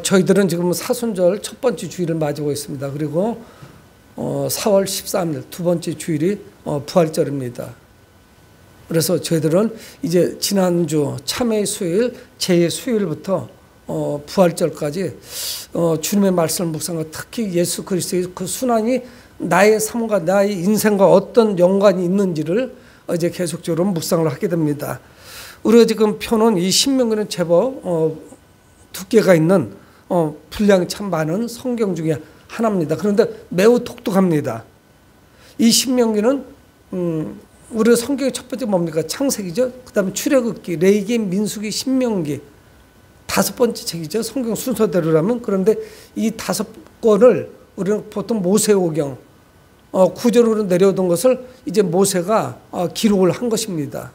저희들은 지금 사순절 첫 번째 주일을 맞이하고 있습니다. 그리고 4월 13일 두 번째 주일이 부활절입니다. 그래서 저희들은 이제 지난주 참회의 수요일, 제의 수요일부터 부활절까지 주님의 말씀을 묵상하고 특히 예수 그리스도의 그 순환이 나의 삶과 나의 인생과 어떤 연관이 있는지를 이제 계속적으로 묵상을 하게 됩니다. 우리가 지금 펴놓은 이 신명기는 제법 두께가 있는 분량이 참 많은 성경 중에 하나입니다. 그런데 매우 독특합니다. 이 신명기는 우리 성경의 첫 번째 뭡니까? 창세기죠. 그 다음에 출애굽기, 레위기, 민수기, 신명기 다섯 번째 책이죠. 성경 순서대로라면. 그런데 이 다섯 권을 우리는 보통 모세오경 구절으로 내려오던 것을 이제 모세가 기록을 한 것입니다.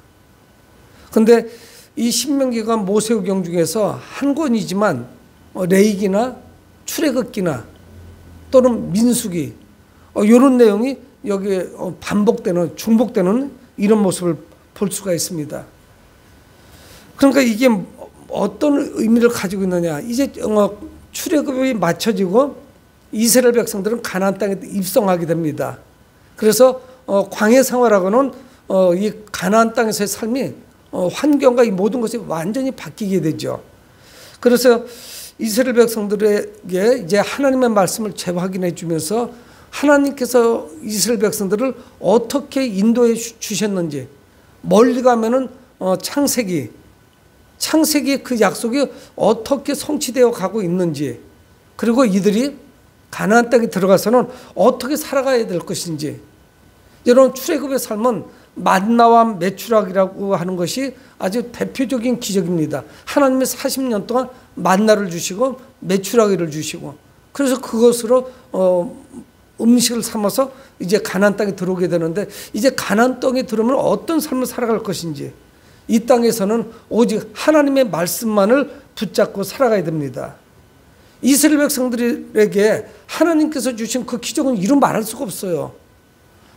그런데 이 신명기가 모세오경 중에서 한 권이지만 레위기나 출애굽기나 또는 민수기 이런 내용이 여기에 반복되는 중복되는 이런 모습을 볼 수가 있습니다. 그러니까 이게 어떤 의미를 가지고 있느냐. 이제 출애굽이 마쳐지고 이스라엘 백성들은 가나안 땅에 입성하게 됩니다. 그래서 광야 생활하고는 이 가나안 땅에서의 삶이 환경과 이 모든 것이 완전히 바뀌게 되죠. 그래서 이스라엘 백성들에게 이제 하나님의 말씀을 재확인해 주면서 하나님께서 이스라엘 백성들을 어떻게 인도해 주셨는지, 멀리 가면은 창세기 그 약속이 어떻게 성취되어 가고 있는지, 그리고 이들이 가나안 땅에 들어가서는 어떻게 살아가야 될 것인지. 여러분, 출애굽의 삶은 만나와 메추라기라고 하는 것이 아주 대표적인 기적입니다. 하나님이 40년 동안 만나를 주시고 메추라기를 주시고, 그래서 그것으로 음식을 삼아서 이제 가나안 땅에 들어오게 되는데, 이제 가나안 땅에 들어오면 어떤 삶을 살아갈 것인지, 이 땅에서는 오직 하나님의 말씀만을 붙잡고 살아가야 됩니다. 이스라엘 백성들에게 하나님께서 주신 그 기적은 이루 말할 수가 없어요.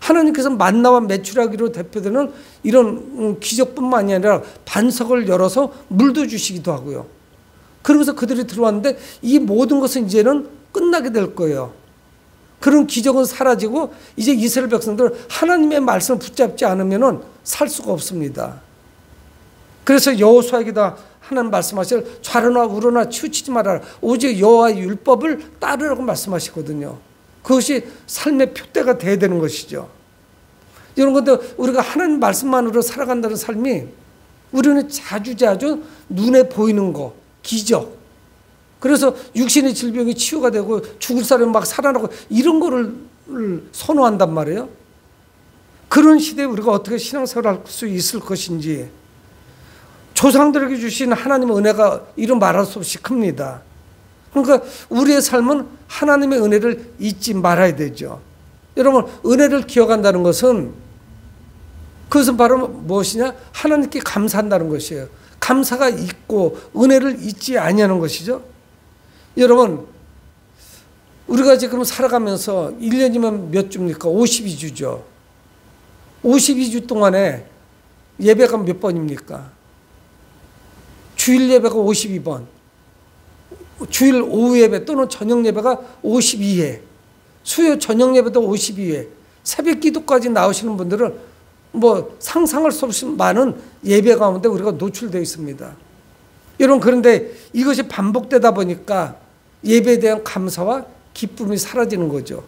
하나님께서 만나와 메추라기로 대표되는 이런 기적뿐만이 아니라 반석을 열어서 물도 주시기도 하고요. 그러면서 그들이 들어왔는데 이 모든 것은 이제는 끝나게 될 거예요. 그런 기적은 사라지고 이제 이스라엘 백성들은 하나님의 말씀을 붙잡지 않으면 살 수가 없습니다. 그래서 여호수아에게다 하나님 말씀하실 좌로나 우로나 치우치지 말아라. 오직 여호와의 율법을 따르라고 말씀하시거든요. 그것이 삶의 표대가 돼야 되는 것이죠. 이런 건데 우리가 하나님 말씀만으로 살아간다는 삶이 우리는 자주자주 눈에 보이는 거, 기적. 그래서 육신의 질병이 치유가 되고 죽을 사람이 막 살아나고 이런 거를 선호한단 말이에요. 그런 시대에 우리가 어떻게 신앙생활을 할 수 있을 것인지, 조상들에게 주신 하나님의 은혜가 이루 말할 수 없이 큽니다. 그러니까 우리의 삶은 하나님의 은혜를 잊지 말아야 되죠. 여러분, 은혜를 기억한다는 것은 그것은 바로 무엇이냐? 하나님께 감사한다는 것이에요. 감사가 있고 은혜를 잊지 아니하는 것이죠. 여러분, 우리가 지금 살아가면서 1년이면 몇 주입니까? 52주죠. 52주 동안에 예배가 몇 번입니까? 주일 예배가 52번, 주일 오후 예배 또는 저녁 예배가 52회, 수요 저녁 예배도 52회, 새벽 기도까지 나오시는 분들은 뭐 상상할 수 없이 많은 예배 가운데 우리가 노출되어 있습니다. 여러분, 그런데 이것이 반복되다 보니까 예배에 대한 감사와 기쁨이 사라지는 거죠.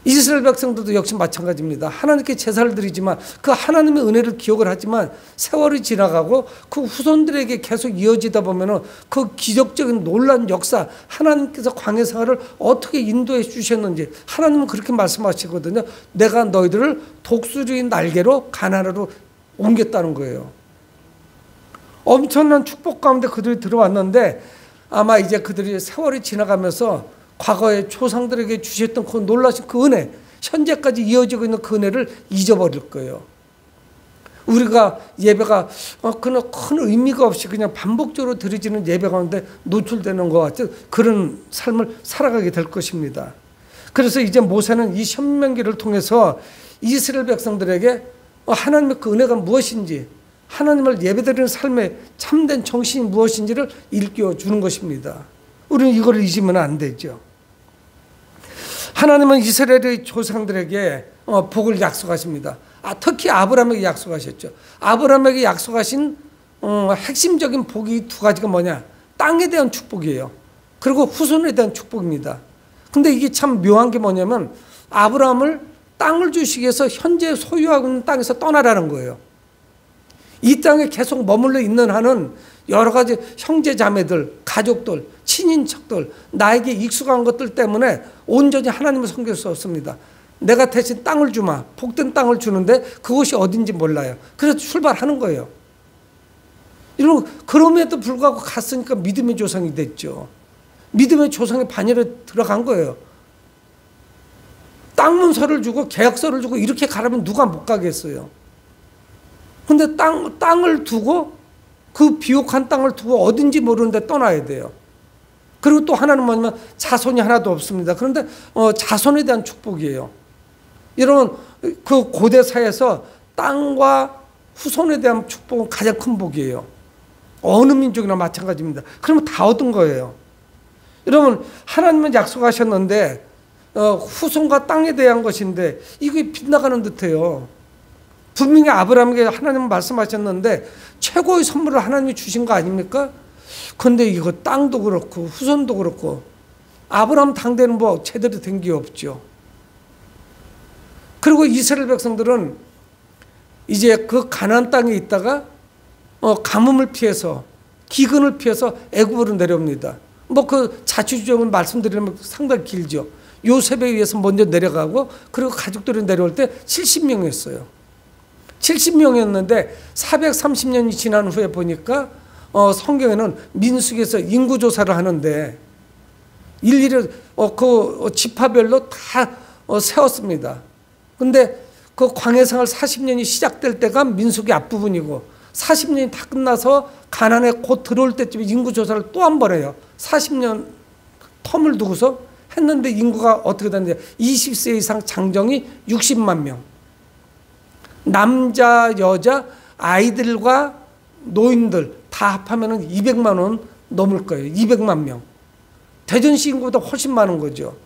이스라엘 백성들도 역시 마찬가지입니다. 하나님께 제사를 드리지만 그 하나님의 은혜를 기억을 하지만 세월이 지나가고 그 후손들에게 계속 이어지다 보면은 그 기적적인 놀라운 역사, 하나님께서 광야 생활을 어떻게 인도해 주셨는지 하나님은 그렇게 말씀하시거든요. 내가 너희들을 독수리의 날개로 가나안으로 옮겼다는 거예요. 엄청난 축복 가운데 그들이 들어왔는데 아마 이제 그들이 세월이 지나가면서 과거에 조상들에게 주셨던 그 놀라신 그 은혜, 현재까지 이어지고 있는 그 은혜를 잊어버릴 거예요. 우리가 예배가 그냥 큰 의미가 없이 그냥 반복적으로 드려지는 예배 가운데 노출되는 것 같은 그런 삶을 살아가게 될 것입니다. 그래서 이제 모세는 이 신명기를 통해서 이스라엘 백성들에게 하나님의 그 은혜가 무엇인지, 하나님을 예배드리는 삶의 참된 정신이 무엇인지를 일깨워 주는 것입니다. 우리는 이걸 잊으면 안 되죠. 하나님은 이스라엘의 조상들에게 복을 약속하십니다. 특히 아브라함에게 약속하셨죠. 아브라함에게 약속하신 핵심적인 복이 두 가지가 뭐냐? 땅에 대한 축복이에요. 그리고 후손에 대한 축복입니다. 근데 이게 참 묘한 게 뭐냐면 아브라함을 땅을 주시기 위해서 현재 소유하고 있는 땅에서 떠나라는 거예요. 이 땅에 계속 머물러 있는 한은 여러 가지 형제 자매들, 가족들, 친인척들, 나에게 익숙한 것들 때문에 온전히 하나님을 섬길 수 없습니다. 내가 대신 땅을 주마, 복된 땅을 주는데 그곳이 어딘지 몰라요. 그래서 출발하는 거예요. 그럼에도 불구하고 갔으니까 믿음의 조상이 됐죠. 믿음의 조상의 반열에 들어간 거예요. 땅 문서를 주고 계약서를 주고 이렇게 가라면 누가 못 가겠어요. 근데 땅을 두고 그 비옥한 땅을 두고 어딘지 모르는데 떠나야 돼요. 그리고 또 하나는 뭐냐면 자손이 하나도 없습니다. 그런데 자손에 대한 축복이에요. 여러분 그 고대 사회에서 땅과 후손에 대한 축복은 가장 큰 복이에요. 어느 민족이나 마찬가지입니다. 그러면 다 얻은 거예요. 여러분 하나님은 약속하셨는데 후손과 땅에 대한 것인데 이게 빗나가는 듯해요. 분명히 아브라함에게 하나님은 말씀하셨는데 최고의 선물을 하나님이 주신 거 아닙니까? 그런데 이거 땅도 그렇고 후손도 그렇고 아브라함 당대는 뭐 제대로 된 게 없죠. 그리고 이스라엘 백성들은 이제 그 가나안 땅에 있다가 가뭄을 피해서 기근을 피해서 애굽으로 내려옵니다. 뭐 그 자초지종을 말씀드리면 상당히 길죠. 요셉에 의해서 먼저 내려가고 그리고 가족들이 내려올 때 70명이었어요. 70명이었는데 430년이 지난 후에 보니까 성경에는 민수기에서 인구조사를 하는데 일일이 그 지파별로 다 세웠습니다. 근데 그 광해생활 40년이 시작될 때가 민수기 앞부분이고 40년이 다 끝나서 가나안에 곧 들어올 때쯤에 인구조사를 또 한 번 해요. 40년 텀을 두고서 했는데 인구가 어떻게 됐는지 20세 이상 장정이 60만 명. 남자, 여자, 아이들과 노인들 다 합하면 200만 원 넘을 거예요. 200만 명. 대전시 인구보다 훨씬 많은 거죠.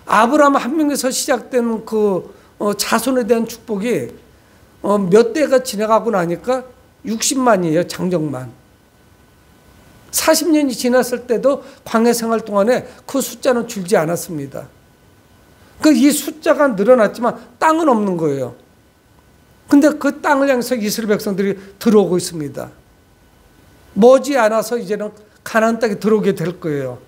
아브라함 한 명에서 시작된 그 자손에 대한 축복이 몇 대가 지나가고 나니까 60만이에요. 장정만. 40년이 지났을 때도 광해 생활 동안에 그 숫자는 줄지 않았습니다. 이 숫자가 늘어났지만 땅은 없는 거예요. 근데 그 땅을 향해서 이스라엘 백성들이 들어오고 있습니다. 머지않아서 이제는 가나안 땅에 들어오게 될 거예요.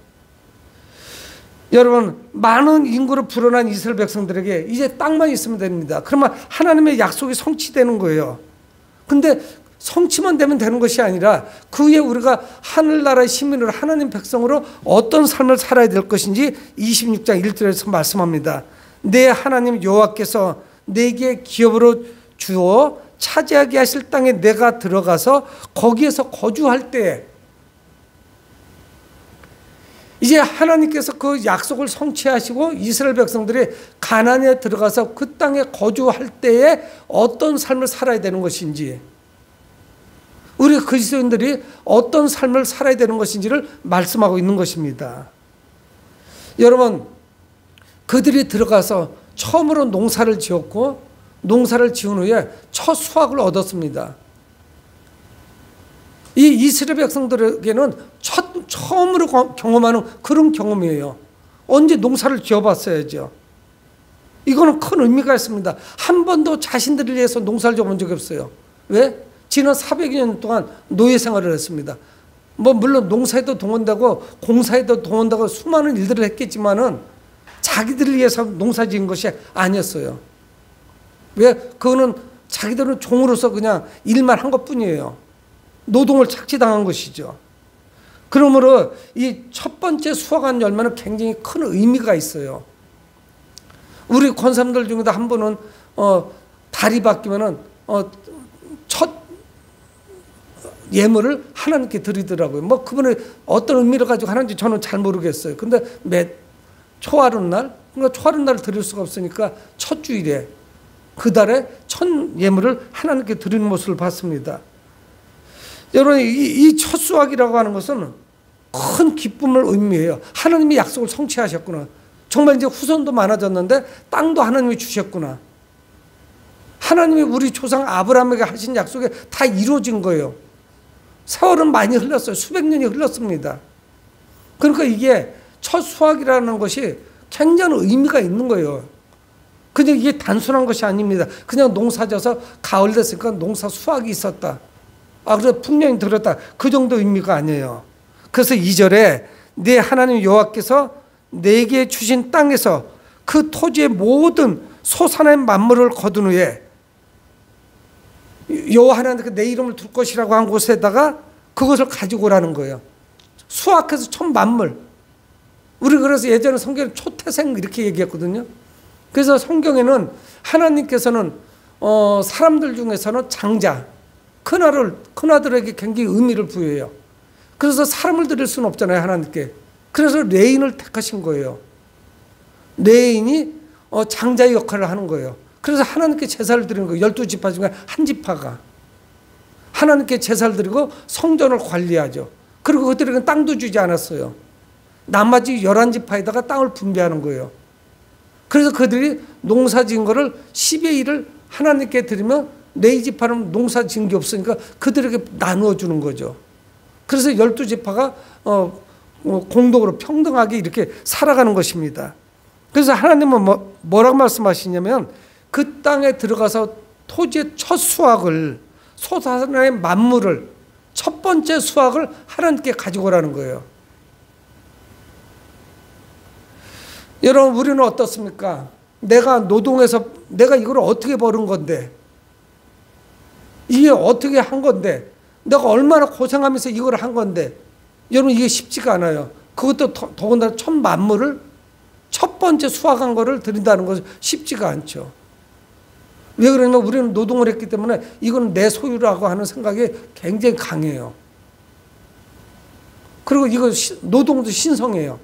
여러분 많은 인구로 불어난 이스라엘 백성들에게 이제 땅만 있으면 됩니다. 그러면 하나님의 약속이 성취되는 거예요. 근데 성취만 되면 되는 것이 아니라 그 후에 우리가 하늘나라의 시민으로 하나님 백성으로 어떤 삶을 살아야 될 것인지 26장 1절에서 말씀합니다. 내 하나님 여호와께서 내게 기업으로 주어 차지하게 하실 땅에 내가 들어가서 거기에서 거주할 때 이제 하나님께서 그 약속을 성취하시고 이스라엘 백성들이 가나안에 들어가서 그 땅에 거주할 때에 어떤 삶을 살아야 되는 것인지 우리 그리스도인들이 어떤 삶을 살아야 되는 것인지를 말씀하고 있는 것입니다. 여러분 그들이 들어가서 처음으로 농사를 지었고 농사를 지은 후에 첫 수확을 얻었습니다. 이 이스라엘 백성들에게는 처음으로 경험하는 그런 경험이에요. 언제 농사를 지어봤어야죠. 이거는 큰 의미가 있습니다. 한 번도 자신들을 위해서 농사를 지어본 적이 없어요. 왜? 지난 400여 년 동안 노예 생활을 했습니다. 뭐 물론 농사에도 동원되고 공사에도 동원되고 수많은 일들을 했겠지만은 자기들을 위해서 농사 지은 것이 아니었어요. 왜? 그거는 자기들은 종으로서 그냥 일만 한 것뿐이에요. 노동을 착취당한 것이죠. 그러므로 이 첫 번째 수확한 열매는 굉장히 큰 의미가 있어요. 우리 권사님들 중에도 한 분은 달이 바뀌면은 첫 예물을 하나님께 드리더라고요. 뭐 그분의 어떤 의미를 가지고 하는지 저는 잘 모르겠어요. 근데 매 초하룻날, 그러니까 초하룻날 드릴 수가 없으니까 첫 주일에 그 달에 첫 예물을 하나님께 드리는 모습을 봤습니다. 여러분, 이 첫 수확이라고 하는 것은 큰 기쁨을 의미해요. 하나님이 약속을 성취하셨구나. 정말 이제 후손도 많아졌는데 땅도 하나님이 주셨구나. 하나님이 우리 조상 아브라함에게 하신 약속이 다 이루어진 거예요. 세월은 많이 흘렀어요. 수백 년이 흘렀습니다. 그러니까 이게 첫 수확이라는 것이 굉장히 의미가 있는 거예요. 그냥 이게 단순한 것이 아닙니다. 그냥 농사 져서 가을 됐으니까 농사 수확이 있었다. 그래서 풍년이 들었다. 그 정도 의미가 아니에요. 그래서 2절에 네 하나님 여호와께서 내게 주신 땅에서 그 토지의 모든 소산의 만물을 거둔 후에 여호와 하나님께 내 이름을 둘 것이라고 한 곳에다가 그것을 가지고 오라는 거예요. 수확해서 첫 만물. 우리 그래서 예전에 성경에 초태생 이렇게 얘기했거든요. 그래서 성경에는 하나님께서는 사람들 중에서는 장자, 큰아들에게 굉장히 의미를 부여해요. 그래서 사람을 드릴 수는 없잖아요, 하나님께. 그래서 레인을 택하신 거예요. 레인이 장자의 역할을 하는 거예요. 그래서 하나님께 제사를 드리는 거예요. 12지파 중에 한 지파가 하나님께 제사를 드리고 성전을 관리하죠. 그리고 그들에게 땅도 주지 않았어요. 나머지 11지파에다가 땅을 분배하는 거예요. 그래서 그들이 농사 지은 거를 10의 1을 하나님께 드리면 4지파는 농사 지은 게 없으니까 그들에게 나누어 주는 거죠. 그래서 12지파가 공동으로 평등하게 이렇게 살아가는 것입니다. 그래서 하나님은 뭐라고 말씀하시냐면 그 땅에 들어가서 토지의 첫 수확을, 소산의 만물을, 첫 번째 수확을 하나님께 가지고 오라는 거예요. 여러분, 우리는 어떻습니까? 내가 노동해서 내가 이걸 어떻게 벌은 건데, 이게 어떻게 한 건데, 내가 얼마나 고생하면서 이걸 한 건데, 여러분 이게 쉽지가 않아요. 그것도 더군다나 첫 만물을 첫 번째 수확한 거를 드린다는 것은 쉽지가 않죠. 왜 그러냐면 우리는 노동을 했기 때문에 이건 내 소유라고 하는 생각이 굉장히 강해요. 그리고 이거 노동도 신성해요.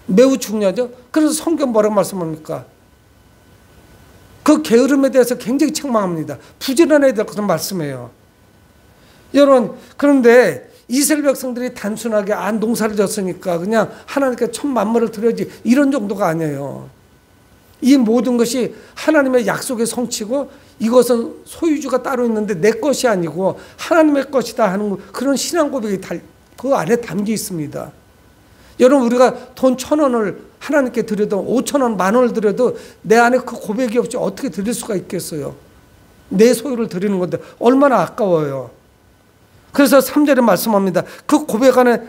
매우 중요하죠. 그래서 성경 뭐라고 말씀합니까? 그 게으름에 대해서 굉장히 책망합니다. 부지런해야 될 것을 말씀해요. 여러분, 그런데 이스라엘 백성들이 단순하게 농사를 졌으니까 그냥 하나님께 첫 만물을 드려야지 이런 정도가 아니에요. 이 모든 것이 하나님의 약속의 성취고 이것은 소유주가 따로 있는데 내 것이 아니고 하나님의 것이다 하는 그런 신앙 고백이 그 안에 담겨 있습니다. 여러분, 우리가 돈 1,000원을 하나님께 드려도 5,000원, 10,000원을 드려도 내 안에 그 고백이 없이 어떻게 드릴 수가 있겠어요? 내 소유를 드리는 건데 얼마나 아까워요. 그래서 3절에 말씀합니다. 그 고백 안에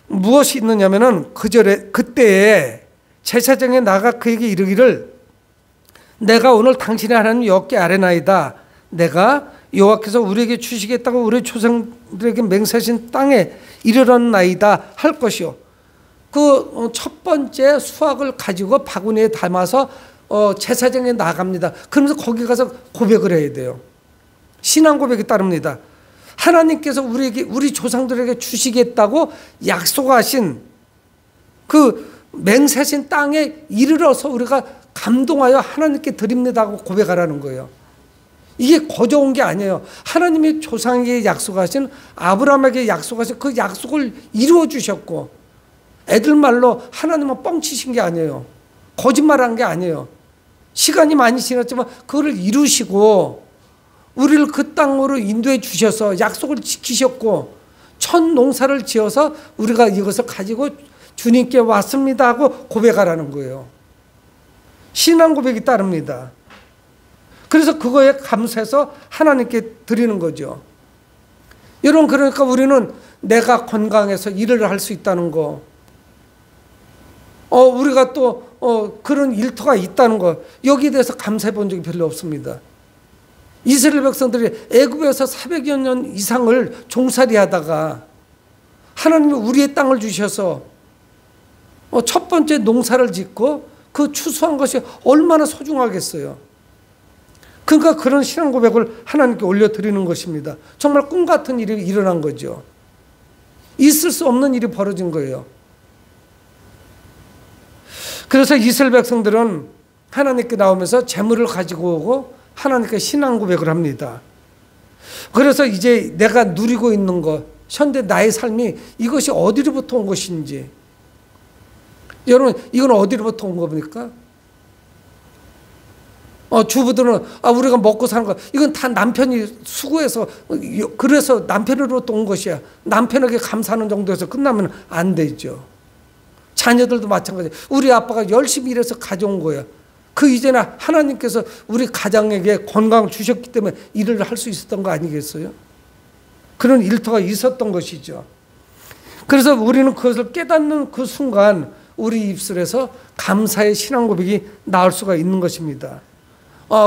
무엇이 있느냐면은 그때에 제사장에 나가 그에게 이르기를 내가 오늘 당신의 하나님 여호와께 아뢰나이다. 내가 여호와께서 우리에게 주시겠다고 우리 조상들에게 맹세하신 땅에 이르렀나이다 할 것이요. 그 첫 번째 수확을 가지고 바구니에 담아서 제사장에 나갑니다. 그러면서 거기 가서 고백을 해야 돼요. 신앙 고백이 따릅니다. 하나님께서 우리 조상들에게 주시겠다고 약속하신 그 맹세하신 땅에 이르러서 우리가 감동하여 하나님께 드립니다 하고 고백하라는 거예요. 이게 거저온 게 아니에요. 하나님이 조상에게 약속하신, 아브라함에게 약속하신 그 약속을 이루어 주셨고, 애들 말로 하나님은 뻥치신 게 아니에요. 거짓말한 게 아니에요. 시간이 많이 지났지만 그거를 이루시고 우리를 그 땅으로 인도해 주셔서 약속을 지키셨고 첫 농사를 지어서 우리가 이것을 가지고 주님께 왔습니다 하고 고백하라는 거예요. 신앙 고백이 따릅니다. 그래서 그거에 감사해서 하나님께 드리는 거죠. 여러분, 그러니까 우리는 내가 건강해서 일을 할 수 있다는 거, 우리가 또 그런 일터가 있다는 거, 여기에 대해서 감사해 본 적이 별로 없습니다. 이스라엘 백성들이 애굽에서 400여 년 이상을 종살이 하다가 하나님이 우리의 땅을 주셔서 첫 번째 농사를 짓고 그 추수한 것이 얼마나 소중하겠어요. 그러니까 그런 신앙 고백을 하나님께 올려드리는 것입니다. 정말 꿈 같은 일이 일어난 거죠. 있을 수 없는 일이 벌어진 거예요. 그래서 이스라엘 백성들은 하나님께 나오면서 재물을 가지고 오고 하나님께 신앙 고백을 합니다. 그래서 이제 내가 누리고 있는 것, 현재 나의 삶이 이것이 어디로부터 온 것인지, 여러분 이건 어디로부터 온 겁니까? 주부들은 우리가 먹고 사는 거 이건 다 남편이 수고해서 그래서 남편으로부터 온 것이야. 남편에게 감사하는 정도에서 끝나면 안 되죠. 자녀들도 마찬가지. 우리 아빠가 열심히 일해서 가져온 거야. 그 이전에 하나님께서 우리 가장에게 건강을 주셨기 때문에 일을 할 수 있었던 거 아니겠어요? 그런 일터가 있었던 것이죠. 그래서 우리는 그것을 깨닫는 그 순간 우리 입술에서 감사의 신앙 고백이 나올 수가 있는 것입니다.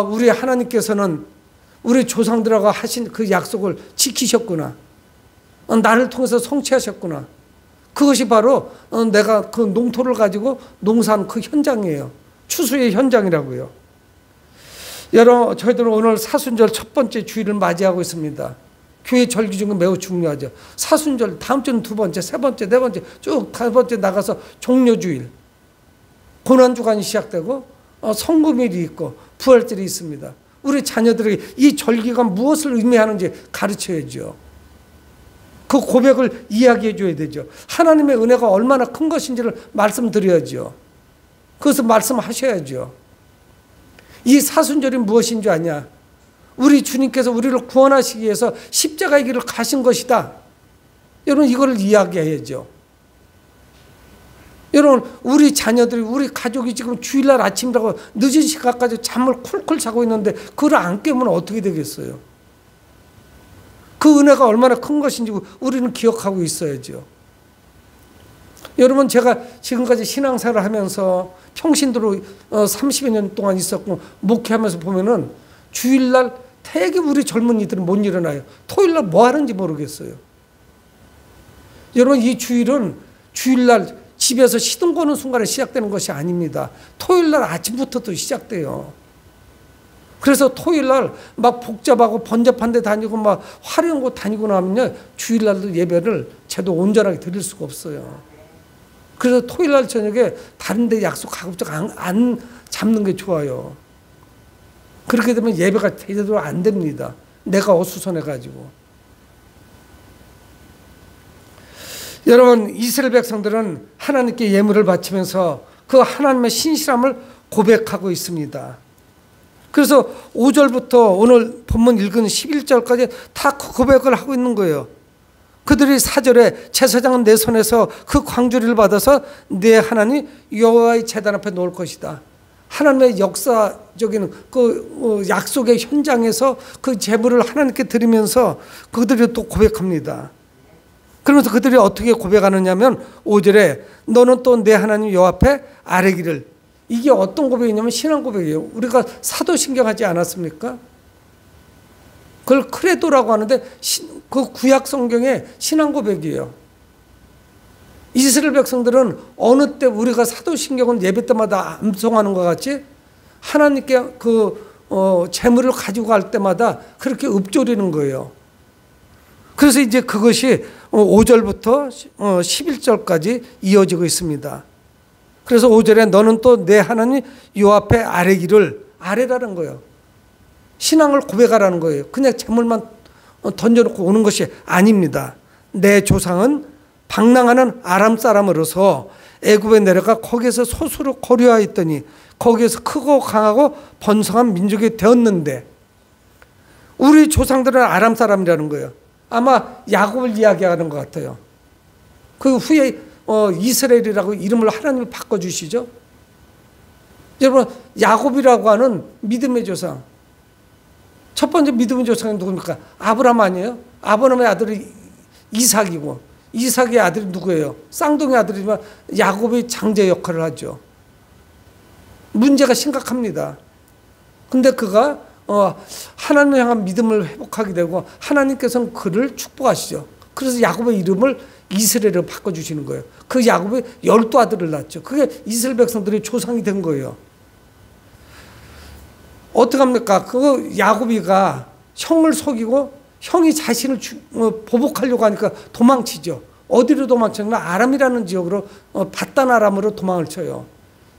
우리 하나님께서는 우리 조상들하고 하신 그 약속을 지키셨구나. 나를 통해서 성취하셨구나. 그것이 바로 내가 그 농토를 가지고 농사하는 그 현장이에요. 추수의 현장이라고요. 여러분, 저희들은 오늘 사순절 첫 번째 주일을 맞이하고 있습니다. 교회 절기 중에 매우 중요하죠. 사순절, 다음 주는 두 번째, 세 번째, 네 번째, 쭉 다섯 번째 나가서 종료주일, 고난주간이 시작되고 성금일이 있고 부활절이 있습니다. 우리 자녀들에게 이 절기가 무엇을 의미하는지 가르쳐야죠. 그 고백을 이야기해 줘야 되죠. 하나님의 은혜가 얼마나 큰 것인지를 말씀드려야죠. 그것을 말씀하셔야죠. 이 사순절이 무엇인 줄 아냐? 우리 주님께서 우리를 구원하시기 위해서 십자가의 길을 가신 것이다. 여러분 이걸 이야기해야죠. 여러분 우리 자녀들이 우리 가족이 지금 주일날 아침이라고 늦은 시간까지 잠을 쿨쿨 자고 있는데 그걸 안 깨면 어떻게 되겠어요? 그 은혜가 얼마나 큰 것인지 우리는 기억하고 있어야죠. 여러분 제가 지금까지 신앙생활을 하면서 평신도로 30여 년 동안 있었고 목회하면서 보면은 주일날 되게 우리 젊은이들은 못 일어나요. 토요일날 뭐 하는지 모르겠어요. 여러분 이 주일은 주일날 집에서 시동 거는 순간에 시작되는 것이 아닙니다. 토요일날 아침부터도 시작돼요. 그래서 토요일날 막 복잡하고 번잡한 데 다니고 막 화려한 곳 다니고 나면요 주일날도 예배를 제도 온전하게 드릴 수가 없어요. 그래서 토요일날 저녁에 다른 데 약속 가급적 안 잡는 게 좋아요. 그렇게 되면 예배가 제대로 안 됩니다. 내가 어수선해가지고. 여러분 이스라엘 백성들은 하나님께 예물을 바치면서 그 하나님의 신실함을 고백하고 있습니다. 그래서 5절부터 오늘 본문 읽은 11절까지 다 고백을 하고 있는 거예요. 그들이 4절에 제사장은 내 손에서 그 광주리를 받아서 내 하나님 여호와의 제단 앞에 놓을 것이다. 하나님의 역사적인 그 약속의 현장에서 그 제물을 하나님께 드리면서 그들이 또 고백합니다. 그러면서 그들이 어떻게 고백하느냐면 5절에 너는 또 내 하나님 여호와 앞에 아뢰기를. 이게 어떤 고백이냐면 신앙 고백이에요. 우리가 사도신경 하지 않았습니까? 그걸 크레도라고 하는데 그 구약 성경의 신앙 고백이에요. 이스라엘 백성들은 어느 때 우리가 사도신경은 예배 때마다 암송하는 것 같이 하나님께 그 재물을 가지고 갈 때마다 그렇게 읊조리는 거예요. 그래서 이제 그것이 5절부터 11절까지 이어지고 있습니다. 그래서 5절에 너는 또 내 하나님 여호와 앞에 아뢰기를. 아뢰라는 거예요. 신앙을 고백하라는 거예요. 그냥 재물만 던져놓고 오는 것이 아닙니다. 내 조상은 방랑하는 아람 사람으로서 애굽에 내려가 거기에서 소수로 거류하였더니 거기에서 크고 강하고 번성한 민족이 되었는데, 우리 조상들은 아람 사람이라는 거예요. 아마 야곱을 이야기하는 것 같아요. 그 후에 이스라엘이라고 이름을 하나님이 바꿔주시죠. 여러분 야곱이라고 하는 믿음의 조상, 첫 번째 믿음의 조상이 누굽니까? 아브라함 아니에요? 아브라함의 아들이 이삭이고 이삭의 아들이 누구예요? 쌍둥이 아들이지만 야곱이 장제 역할을 하죠. 문제가 심각합니다. 근데 그가 하나님을 향한 믿음을 회복하게 되고 하나님께서는 그를 축복하시죠. 그래서 야곱의 이름을 이스라엘로 바꿔주시는 거예요. 그 야곱이 12아들을 낳았죠. 그게 이스라엘 백성들의 조상이 된 거예요. 어떡합니까? 그 야곱이가 형을 속이고 형이 자신을 보복하려고 하니까 도망치죠. 어디로 도망쳤나? 아람이라는 지역으로 바단 아람으로 도망을 쳐요.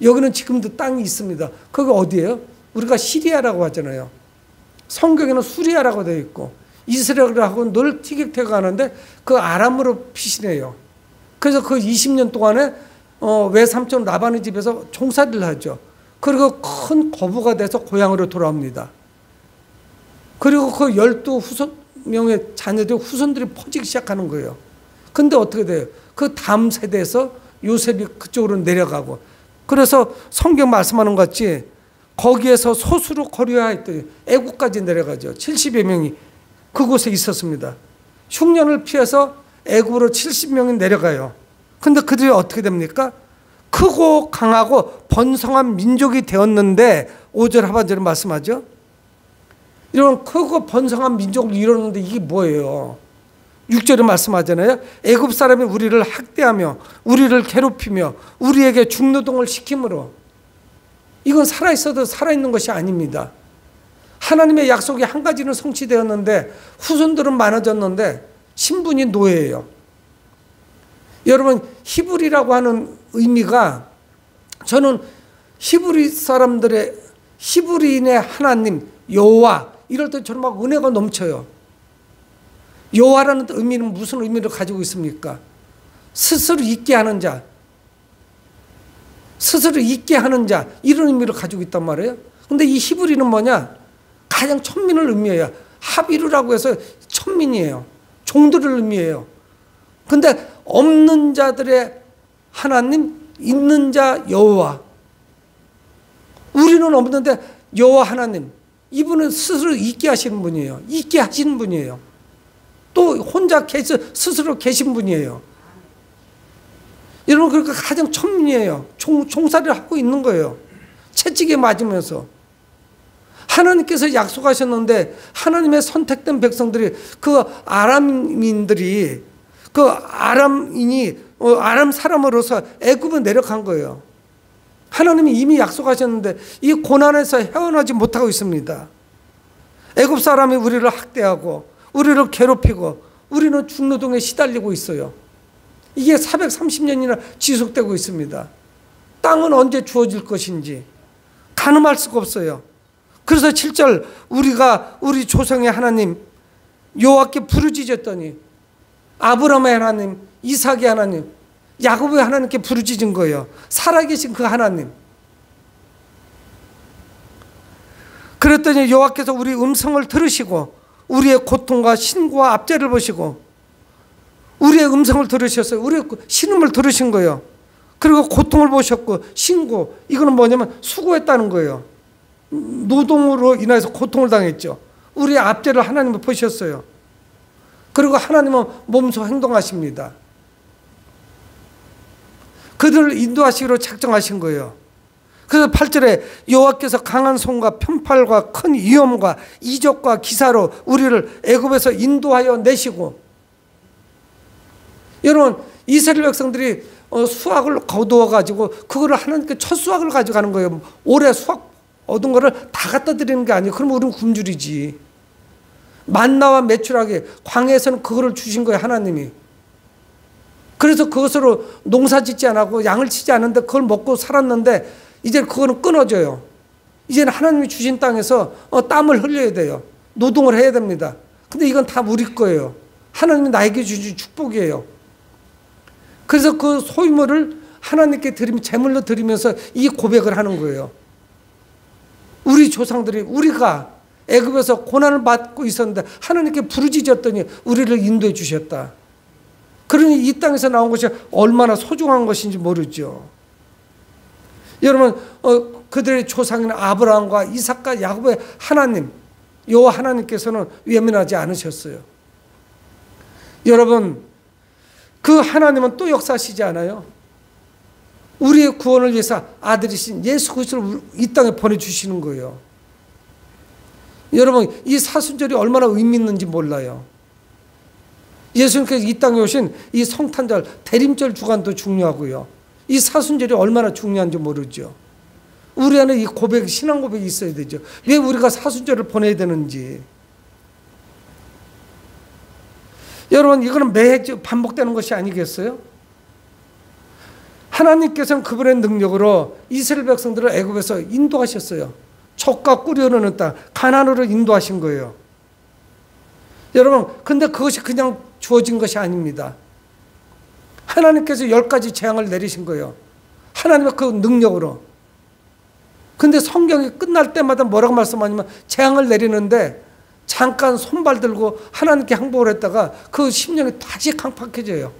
여기는 지금도 땅이 있습니다. 거기 어디예요? 우리가 시리아라고 하잖아요. 성경에는 수리아라고 되어 있고 이스라엘하고 늘 티격태격하는데 그 아람으로 피신해요. 그래서 그 20년 동안에 외삼촌 라반의 집에서 종살이를 하죠. 그리고 큰 거부가 돼서 고향으로 돌아옵니다. 그리고 그 12명의 자녀들 후손들이 퍼지기 시작하는 거예요. 근데 어떻게 돼요? 그 다음 세대에서 요셉이 그쪽으로 내려가고, 그래서 성경 말씀하는 것 같이 거기에서 소수로 거류하였더니 애국까지 내려가죠. 70여 명이 그곳에 있었습니다. 흉년을 피해서 애국으로 70명이 내려가요. 근데 그들이 어떻게 됩니까? 크고 강하고 번성한 민족이 되었는데 5절 하반절에 말씀하죠. 이런 크고 번성한 민족을 이뤘는데 이게 뭐예요? 6절에 말씀하잖아요. 애굽 사람이 우리를 학대하며 우리를 괴롭히며 우리에게 중노동을 시키므로. 이건 살아있어도 살아있는 것이 아닙니다. 하나님의 약속이 한 가지는 성취되었는데 후손들은 많아졌는데 신분이 노예예요. 여러분, 히브리라고 하는 의미가, 저는 히브리 사람들의, 히브리인의 하나님 여호와 이럴 때 저는 막 은혜가 넘쳐요. 여호와라는 의미는 무슨 의미를 가지고 있습니까? 스스로 있게 하는 자, 스스로 있게 하는 자, 이런 의미를 가지고 있단 말이에요. 근데 이 히브리는 뭐냐? 가장 천민을 의미해요. 하비루라고 해서 천민이에요. 종들을 의미해요. 근데 없는 자들의 하나님, 있는 자 여호와. 우리는 없는데 여호와 하나님, 이분은 스스로 있게 하시는 분이에요. 있게 하시는 분이에요. 또 혼자 스스로 계신 분이에요. 여러분, 그러니까 가장 천민이에요. 종살이를 하고 있는 거예요. 채찍에 맞으면서. 하나님께서 약속하셨는데 하나님의 선택된 백성들이, 그 아람인들이, 그 아람인이 아람 사람으로서 애굽에 내려간 거예요. 하나님이 이미 약속하셨는데 이 고난에서 헤어나지 못하고 있습니다. 애굽 사람이 우리를 학대하고 우리를 괴롭히고 우리는 중노동에 시달리고 있어요. 이게 430년이나 지속되고 있습니다. 땅은 언제 주어질 것인지 가늠할 수가 없어요. 그래서 7절, 우리가 우리 조상의 하나님 여호와께 부르짖었더니 아브라함의 하나님, 이삭의 하나님, 야곱의 하나님께 부르짖은 거예요. 살아계신 그 하나님. 그랬더니 여호와께서 우리 음성을 들으시고 우리의 고통과 신고와 압제를 보시고 우리의 음성을 들으셨어요. 우리의 신음을 들으신 거예요. 그리고 고통을 보셨고 신고, 이거는 뭐냐면 수고했다는 거예요. 노동으로 인해서 고통을 당했죠. 우리의 압제를 하나님은 보셨어요. 그리고 하나님은 몸소 행동하십니다. 그들을 인도하시기로 작정하신 거예요. 그래서 8절에 여호와께서 강한 손과 편팔과 큰 위험과 이적과 기사로 우리를 애굽에서 인도하여 내시고. 여러분, 이스라엘 백성들이 수확을 거두어 가지고 그거를 하나님께 첫 수확을 가져가는 거예요. 올해 수확 얻은 거를 다 갖다 드리는 게 아니에요. 그러면 우리는 굶주리지. 만나와 메추라기, 광야에서는 그거를 주신 거예요, 하나님이. 그래서 그것으로 농사 짓지 않고 양을 치지 않는데 그걸 먹고 살았는데 이제 그거는 끊어져요. 이제는 하나님이 주신 땅에서 땀을 흘려야 돼요. 노동을 해야 됩니다. 근데 이건 다 우리 거예요. 하나님이 나에게 주신 축복이에요. 그래서 그 소유물을 하나님께 드리면, 제물로 드리면서 이 고백을 하는 거예요. 우리 조상들이, 우리가 애굽에서 고난을 받고 있었는데 하나님께 부르짖었더니 우리를 인도해 주셨다. 그러니 이 땅에서 나온 것이 얼마나 소중한 것인지 모르죠. 여러분, 그들의 조상인 아브라함과 이삭과 야곱의 하나님, 여호와 하나님께서는 외면하지 않으셨어요. 여러분, 그 하나님은 또 역사하시지 않아요? 우리의 구원을 위해서 아들이신 예수 그리스도를 이 땅에 보내주시는 거예요. 여러분, 이 사순절이 얼마나 의미 있는지 몰라요. 예수님께서 이 땅에 오신 이 성탄절, 대림절 주간도 중요하고요. 이 사순절이 얼마나 중요한지 모르죠. 우리 안에 이 고백, 신앙 고백이 있어야 되죠. 왜 우리가 사순절을 보내야 되는지. 여러분, 이거는 매주 반복되는 것이 아니겠어요? 하나님께서는 그분의 능력으로 이스라엘 백성들을 애굽에서 인도하셨어요. 젖과 꿀이 흐르는 땅 가나안으로 인도하신 거예요. 여러분, 근데 그것이 그냥 주어진 것이 아닙니다. 하나님께서 10가지 재앙을 내리신 거예요. 하나님의 그 능력으로. 근데 성경이 끝날 때마다 뭐라고 말씀하냐면 재앙을 내리는데 잠깐 손발 들고 하나님께 항복을 했다가 그 심령이 다시 강팍해져요.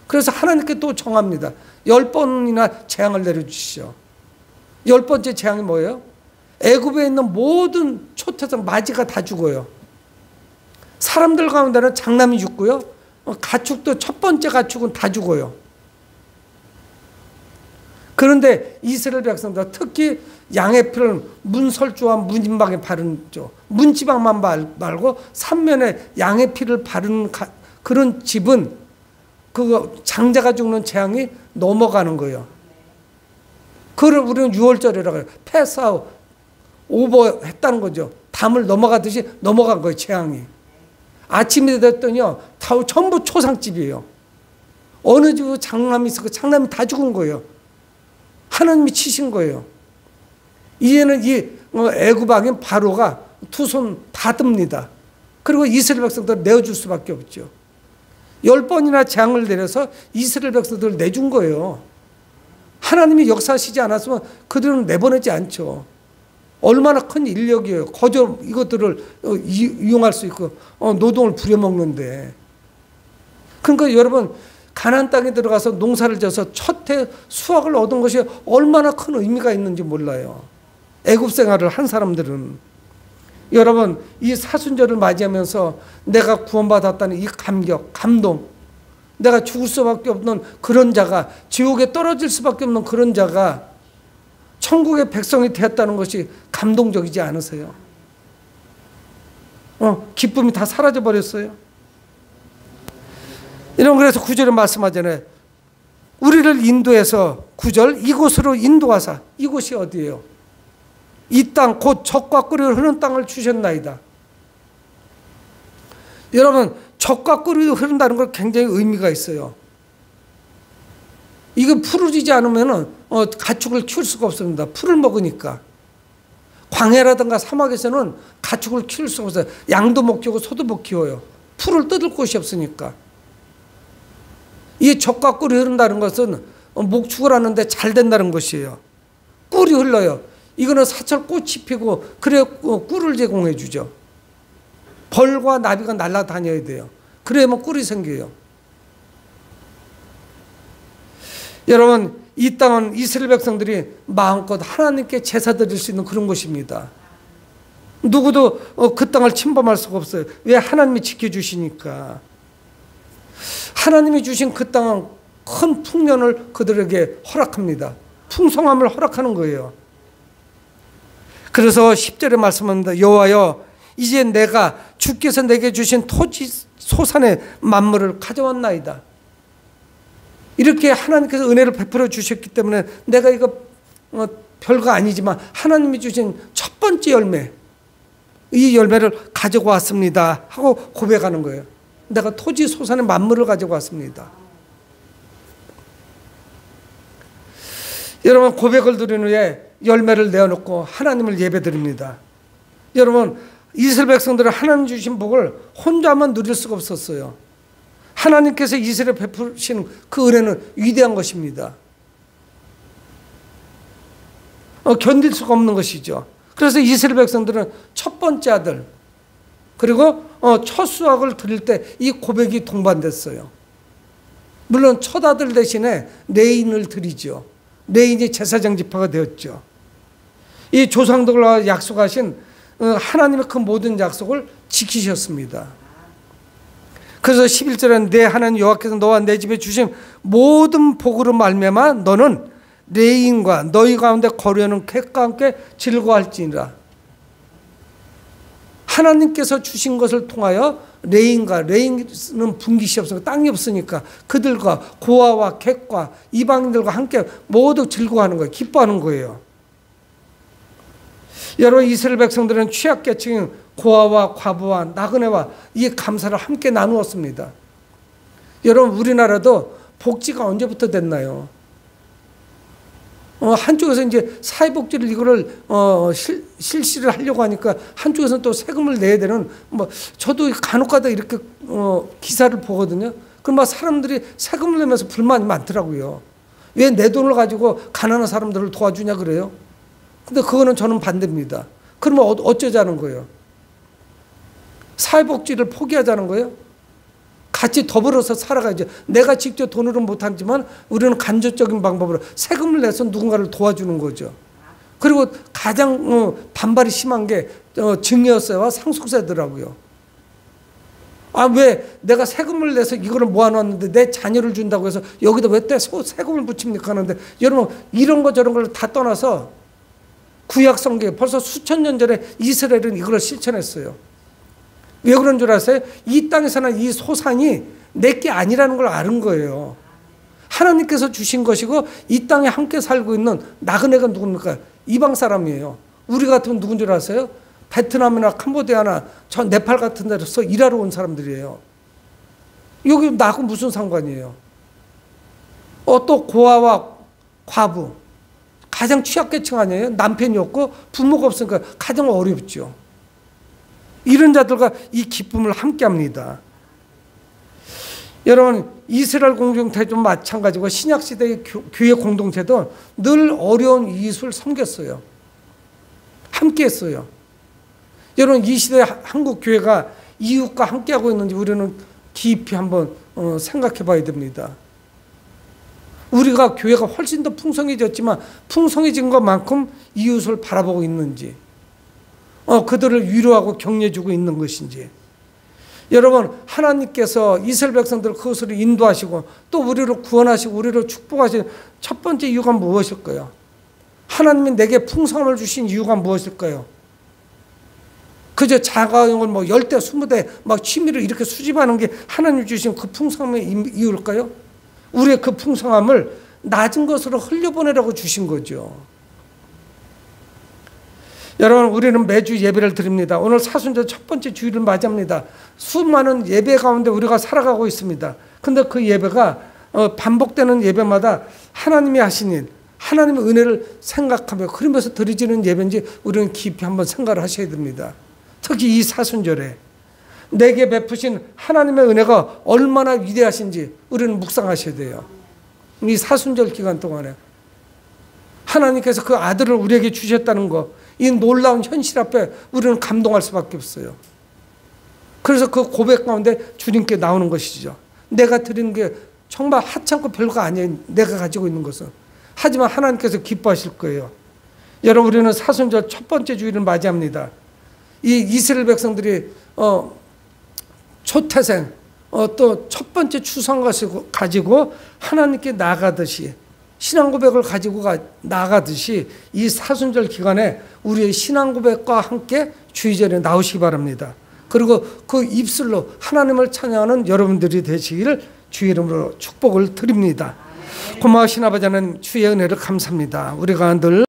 그래서 하나님께 또 정합니다. 10번이나 재앙을 내려주시죠. 10번째 재앙이 뭐예요? 애굽에 있는 모든 초태성 마지가 다 죽어요. 사람들 가운데는 장남이 죽고요. 가축도 첫 번째 가축은 다 죽어요. 그런데 이스라엘 백성들 특히 양의 피를 문설주와 문지방에 바르죠. 문지방만 말고 삼면에 양의 피를 바르는 그런 집은 그 장자가 죽는 재앙이 넘어가는 거예요. 그걸 우리는 유월절이라고 해요. 패스아웃 오버했다는 거죠. 담을 넘어가듯이 넘어간 거예요. 재앙이. 아침이 됐더니요, 다 전부 초상집이에요. 어느 집에 장남이 있었고 장남이 다 죽은 거예요. 하나님이 치신 거예요. 이제는 이 애굽 왕인 바로가 두 손 다 듭니다. 그리고 이스라엘 백성들을 내어줄 수밖에 없죠. 10번이나 재앙을 내려서 이스라엘 백성들을 내준 거예요. 하나님이 역사하시지 않았으면 그들은 내보내지 않죠. 얼마나 큰 인력이에요. 거저 이것들을 이용할 수 있고 노동을 부려먹는데. 그러니까 여러분, 가나안 땅에 들어가서 농사를 져서 첫 해 수확을 얻은 것이 얼마나 큰 의미가 있는지 몰라요. 애굽 생활을 한 사람들은. 여러분, 이 사순절을 맞이하면서 내가 구원받았다는 이 감격, 감동, 내가 죽을 수밖에 없는 그런 자가, 지옥에 떨어질 수밖에 없는 그런 자가 천국의 백성이 되었다는 것이 감동적이지 않으세요? 기쁨이 다 사라져 버렸어요. 그래서 9절에 말씀하잖아요. 우리를 인도해서 9절 이곳으로 인도하사. 이곳이 어디예요? 이 땅 곧 젖과 꿀이 흐르는 땅을 주셨나이다. 여러분, 젖과 꿀이 흐른다는 걸 굉장히 의미가 있어요. 이거 풀을 주지 않으면 가축을 키울 수가 없습니다. 풀을 먹으니까. 광야라든가 사막에서는 가축을 키울 수가 없어요. 양도 못 키우고 소도 못 키워요. 풀을 뜯을 곳이 없으니까. 이 젖과 꿀이 흐른다는 것은 목축을 하는데 잘 된다는 것이에요. 꿀이 흘러요. 이거는 사철 꽃이 피고 그래야 꿀을 제공해 주죠. 벌과 나비가 날아다녀야 돼요. 그래야만 꿀이 생겨요. 여러분, 이 땅은 이스라엘 백성들이 마음껏 하나님께 제사 드릴 수 있는 그런 곳입니다. 누구도 그 땅을 침범할 수가 없어요. 왜? 하나님이 지켜주시니까. 하나님이 주신 그 땅은 큰 풍년을 그들에게 허락합니다. 풍성함을 허락하는 거예요. 그래서 10절에 말씀합니다. 여호와여, 이제 내가 주께서 내게 주신 토지 소산의 만물을 가져왔나이다. 이렇게 하나님께서 은혜를 베풀어 주셨기 때문에 내가 이거 별거 아니지만 하나님이 주신 첫 번째 열매, 이 열매를 가지고 왔습니다 하고 고백하는 거예요. 내가 토지 소산의 만물을 가지고 왔습니다. 여러분, 고백을 드린 후에 열매를 내어놓고 하나님을 예배드립니다. 여러분, 이스라엘 백성들은 하나님 주신 복을 혼자만 누릴 수가 없었어요. 하나님께서 이스라엘에 베푸시는 그 은혜는 위대한 것입니다. 견딜 수가 없는 것이죠. 그래서 이스라엘 백성들은 첫 번째 아들, 그리고 첫 수확을 드릴 때 이 고백이 동반됐어요. 물론 첫 아들 대신에 레인을 드리죠. 레인이 제사장 지파가 되었죠. 이 조상들과 약속하신 하나님의 그 모든 약속을 지키셨습니다. 그래서 11절에는 내 하나님 여호와께서 너와 내 집에 주신 모든 복으로 말미암아 너는 레인과 너희 가운데 거류하는 객과 함께 즐거워할지니라. 하나님께서 주신 것을 통하여 레인은 분깃이 없으니까 땅이 없으니까 그들과 고아와 객과 이방인들과 함께 모두 즐거워하는 거예요. 기뻐하는 거예요. 여러분, 이스라엘 백성들은 취약계층인 고아와 과부와 나그네와 이 감사를 함께 나누었습니다. 여러분, 우리나라도 복지가 언제부터 됐나요? 한쪽에서 이제 사회복지를 이거를 실시를 하려고 하니까 한쪽에서는 또 세금을 내야 되는 뭐 저도 간혹가다 이렇게 기사를 보거든요. 그럼 막 사람들이 세금을 내면서 불만이 많더라고요. 왜 내 돈을 가지고 가난한 사람들을 도와주냐 그래요. 근데 그거는 저는 반대입니다. 그러면 어쩌자는 거예요? 사회복지를 포기하자는 거예요? 같이 더불어서 살아가야죠. 내가 직접 돈으로는 못하지만 우리는 간접적인 방법으로 세금을 내서 누군가를 도와주는 거죠. 그리고 가장 반발이 심한 게 증여세와 상속세더라고요. 아, 왜 내가 세금을 내서 이거를 모아놨는데 내 자녀를 준다고 해서 여기다 왜 또 세금을 붙입니까 하는데, 여러분 이런 거 저런 걸 다 떠나서 구약 성경에 벌써 수천 년 전에 이스라엘은 이걸 실천했어요. 왜 그런 줄 아세요? 이 땅에서 난 이 소산이 내게 아니라는 걸 아는 거예요. 하나님께서 주신 것이고 이 땅에 함께 살고 있는 나그네가 누굽니까? 이방 사람이에요. 우리 같으면 누군 줄 아세요? 베트남이나 캄보디아나 저 네팔 같은 데서 일하러 온 사람들이에요. 여기 나하고 무슨 상관이에요? 또 고아와 과부, 가장 취약계층 아니에요? 남편이 없고 부모가 없으니까 가장 어렵죠. 이런 자들과 이 기쁨을 함께합니다. 여러분, 이스라엘 공동체도 마찬가지고 신약시대의 교회 공동체도 늘 어려운 이웃을 섬겼어요. 함께했어요. 여러분, 이 시대 한국 교회가 이웃과 함께하고 있는지 우리는 깊이 한번 생각해 봐야 됩니다. 우리가 교회가 훨씬 더 풍성해졌지만 풍성해진 것만큼 이웃을 바라보고 있는지, 그들을 위로하고 격려해주고 있는 것인지. 여러분, 하나님께서 이스라엘 백성들을 그것으로 인도하시고 또 우리를 구원하시고 우리를 축복하신 첫 번째 이유가 무엇일까요? 하나님이 내게 풍성함을 주신 이유가 무엇일까요? 그저 자가용을 뭐 10대, 20대 막 취미를 이렇게 수집하는 게 하나님 주신 그 풍성함의 이유일까요? 우리의 그 풍성함을 낮은 것으로 흘려보내라고 주신 거죠. 여러분, 우리는 매주 예배를 드립니다. 오늘 사순절 첫 번째 주일을 맞이합니다. 수많은 예배 가운데 우리가 살아가고 있습니다. 근데 그 예배가 반복되는 예배마다 하나님이 하신 일, 하나님의 은혜를 생각하며 그러면서 드려지는 예배인지 우리는 깊이 한번 생각을 하셔야 됩니다. 특히 이 사순절에 내게 베푸신 하나님의 은혜가 얼마나 위대하신지 우리는 묵상하셔야 돼요. 이 사순절 기간 동안에 하나님께서 그 아들을 우리에게 주셨다는 거, 이 놀라운 현실 앞에 우리는 감동할 수밖에 없어요. 그래서 그 고백 가운데 주님께 나오는 것이죠. 내가 드리는 게 정말 하찮고 별거 아니에요. 내가 가지고 있는 것은. 하지만 하나님께서 기뻐하실 거예요. 여러분, 우리는 사순절 첫 번째 주일을 맞이합니다. 이 이스라엘 백성들이 초태생 또 첫 번째 추상 가지고 하나님께 나가듯이, 신앙 고백을 가지고 나가듯이 이 사순절 기간에 우리의 신앙 고백과 함께 주의절에 나오시기 바랍니다. 그리고 그 입술로 하나님을 찬양하는 여러분들이 되시기를 주의 이름으로 축복을 드립니다. 고마우신 아버지 하나님, 주의 은혜를 감사합니다. 우리가 늘